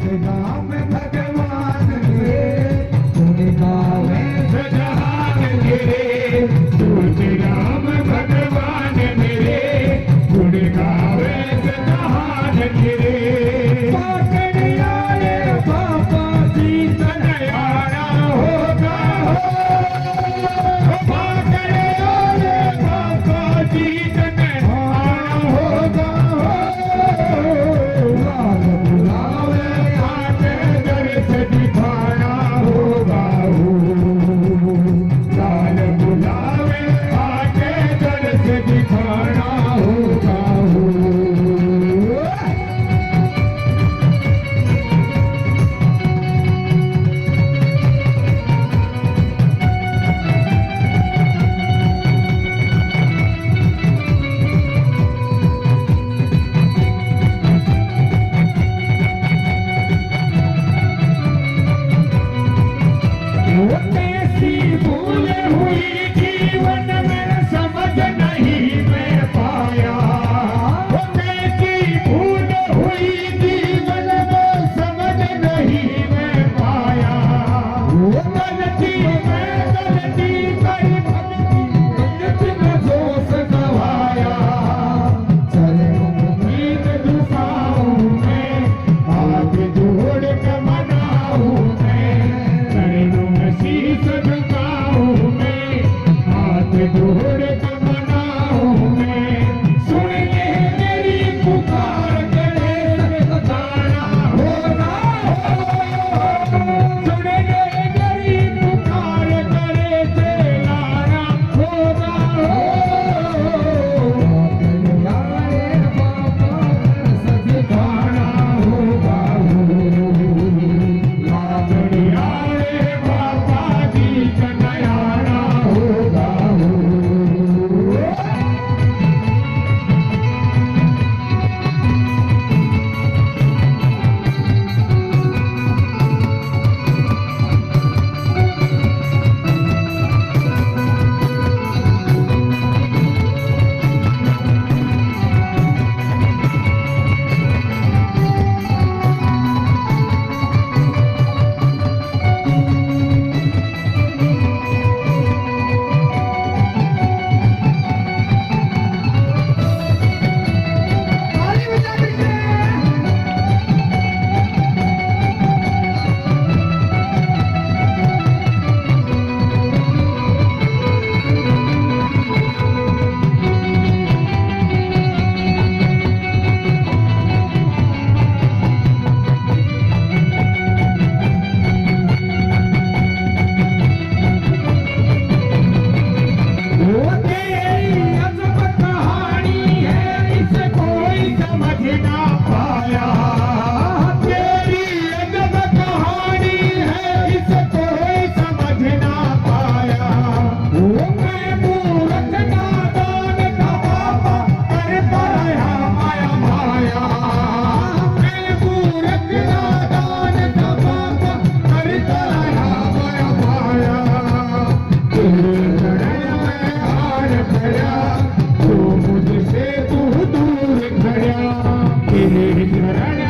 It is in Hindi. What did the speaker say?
राम भगवान मेरे गुण गावे जहान मेरे तुझे राम भगवान मेरे गुण गावे जहान मेरे पाकड़ आए बाबा जी तनयारा होगा हो पाकड़ आए बाबा जी तनयारा होगा लाल बुलावे आके दर्श दिखाना होगा लाल बुलावे आके दर्श दिखाना होगा कैसी भूल हुई जीवन में समझ नहीं मैं पाया कैसी भूल हुई जीवन में समझ नहीं मैं पाया गलती में गलती कर गलती में दोष गवाया नींद दुखाऊं मैं हाथ जोड़ के मनाऊं मैं चरणों में शीश झुकाऊं मैं हाथ जोड़ के मनाऊं मैं सुन ले मेरी पुकार करे सताना होगा सुन ले मेरी पुकार करे चलाना होगा आए बाबा दिखाना होगा लाडलियारे बाबा जी का नयारा होगा मुझसे तू दूर खड़ा तेरे शरण